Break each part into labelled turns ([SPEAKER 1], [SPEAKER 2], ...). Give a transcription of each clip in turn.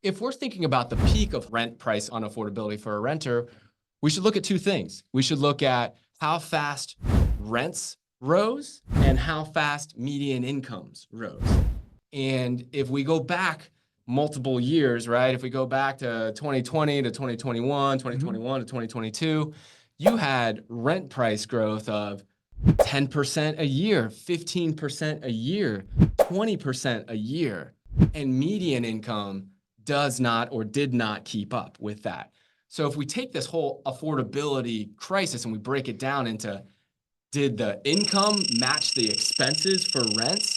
[SPEAKER 1] if we're thinking about the peak of rent price unaffordability for a renter, we should look at two things. We should look at how fast rents rose and how fast median incomes rose. And if we go back multiple years, right? If we go back to 2020 to 2021, 2021 to 2022, you had rent price growth of 10% a year, 15% a year, 20% a year, and median income does not or did not keep up with that. So if we take this whole affordability crisis and we break it down into, did the income match the expenses for rents?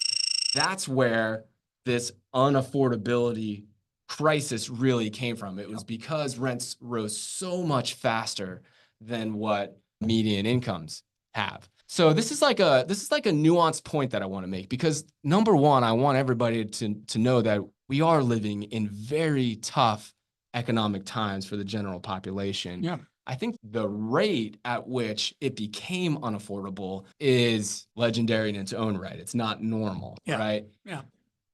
[SPEAKER 1] That's where this unaffordability crisis really came from. It was because rents rose so much faster than what median incomes have. So this is like a nuanced point that I want to make, because number one, I want everybody to know that we are living in very tough economic times for the general population.
[SPEAKER 2] Yeah.
[SPEAKER 1] I think the rate at which it became unaffordable is legendary in its own right. It's not normal, right?
[SPEAKER 2] Yeah.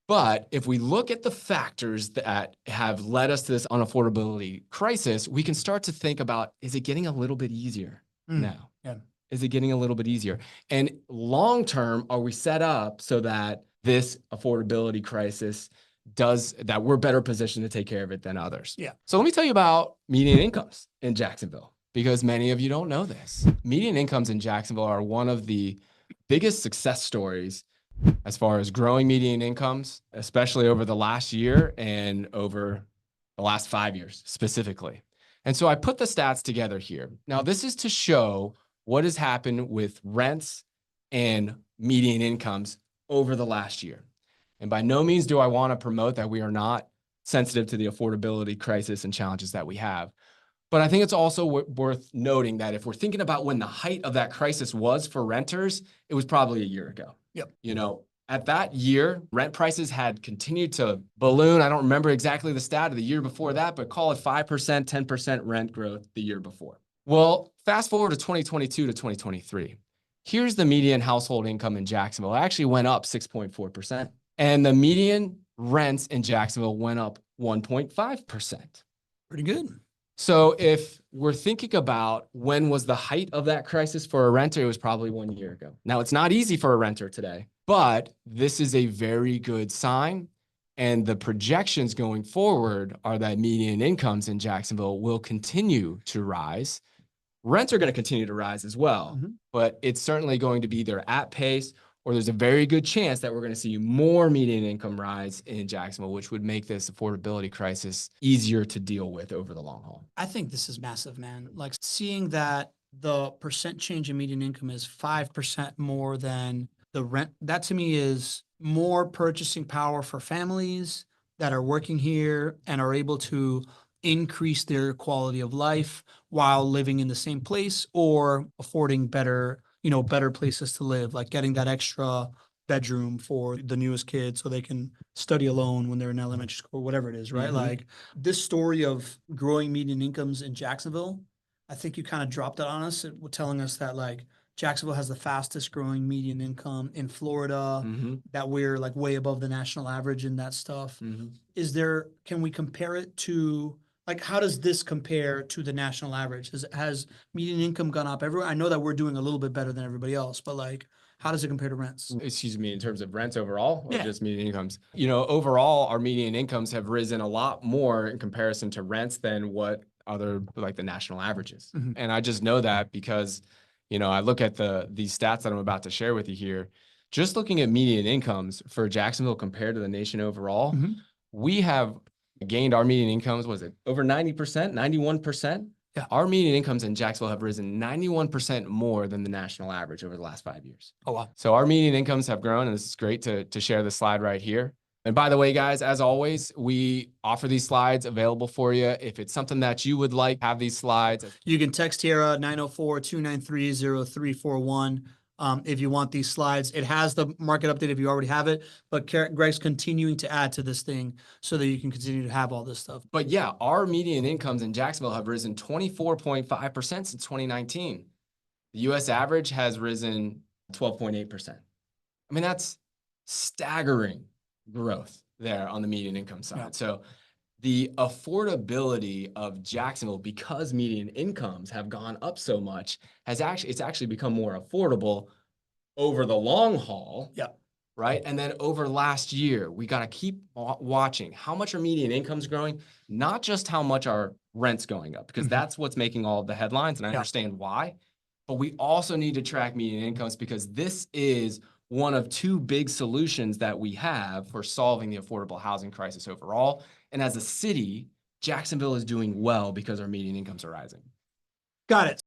[SPEAKER 1] But if we look at the factors that have led us to this unaffordability crisis, we can start to think about, is it getting a little bit easier now?
[SPEAKER 2] Yeah.
[SPEAKER 1] Is it getting a little bit easier? And long term, are we set up so that this affordability crisis that we're better positioned to take care of it than others?
[SPEAKER 2] Yeah.
[SPEAKER 1] So let me tell you about median incomes in Jacksonville, because many of you don't know this. Median incomes in Jacksonville are one of the biggest success stories as far as growing median incomes, especially over the last year and over the last 5 years specifically. And so I put the stats together here. Now, this is to show what has happened with rents and median incomes over the last year. And by no means do I want to promote that we are not sensitive to the affordability crisis and challenges that we have. But I think it's also worth noting that if we're thinking about when the height of that crisis was for renters, it was probably a year ago.
[SPEAKER 2] Yep.
[SPEAKER 1] You know, at that year, rent prices had continued to balloon. I don't remember exactly the stat of the year before that, but call it 5%, 10% rent growth the year before. Well, fast forward to 2022 to 2023. Here's the median household income in Jacksonville. It actually went up 6.4%. And the median rents in Jacksonville went up 1.5%.
[SPEAKER 2] Pretty good.
[SPEAKER 1] So if we're thinking about when was the height of that crisis for a renter, it was probably 1 year ago. Now, it's not easy for a renter today, but this is a very good sign. And the projections going forward are that median incomes in Jacksonville will continue to rise. Rents are going to continue to rise as well, but it's certainly going to be either at pace, or there's a very good chance that we're going to see more median income rise in Jacksonville, which would make this affordability crisis easier to deal with over the long haul.
[SPEAKER 2] I think this is massive, man. Like seeing that the percent change in median income is 5% more than the rent, that to me is more purchasing power for families that are working here and are able to increase their quality of life while living in the same place or affording better places to live, like getting that extra bedroom for the newest kids so they can study alone when they're in elementary school or whatever it is, right? Like this story of growing median incomes in Jacksonville, I think you kind of dropped it on us, telling us that like Jacksonville has the fastest growing median income in Florida, that we're like way above the national average in that stuff. Can we compare it to, like, how does this compare to the national average? Has median income gone up everywhere? I know that we're doing a little bit better than everybody else, but like, how does it compare to rents?
[SPEAKER 1] Excuse me, in terms of rents overall, or
[SPEAKER 2] Yeah.
[SPEAKER 1] just median incomes? You know, overall, our median incomes have risen a lot more in comparison to rents than what other, like the national averages. And I just know that because, you know, I look at these stats that I'm about to share with you here. Just looking at median incomes for Jacksonville compared to the nation overall, we have gained our median incomes, was it over 90%, 91%? Yeah. Our median incomes in Jacksonville have risen 91% more than the national average over the last 5 years.
[SPEAKER 2] Oh, wow.
[SPEAKER 1] So our median incomes have grown, and this is great to share the slide right here. And by the way, guys, as always, we offer these slides available for you. If it's something that you would like, have these slides.
[SPEAKER 2] You can text Tara 904-293-0341. If you want these slides. It has the market update if you already have it, but Greg's continuing to add to this thing so that you can continue to have all this stuff.
[SPEAKER 1] But yeah, our median incomes in Jacksonville have risen 24.5% since 2019. The U.S. average has risen 12.8%. I mean, that's staggering growth there on the median income side. Yeah. So the affordability of Jacksonville, because median incomes have gone up so much, it's actually become more affordable over the long haul.
[SPEAKER 2] Yep.
[SPEAKER 1] Right. And then over last year, we got to keep watching how much our median income's growing, not just how much our rent's going up, because that's what's making all of the headlines. And I understand why. But we also need to track median incomes, because this is one of two big solutions that we have for solving the affordable housing crisis overall. And as a city, Jacksonville is doing well because our median incomes are rising.
[SPEAKER 2] Got it.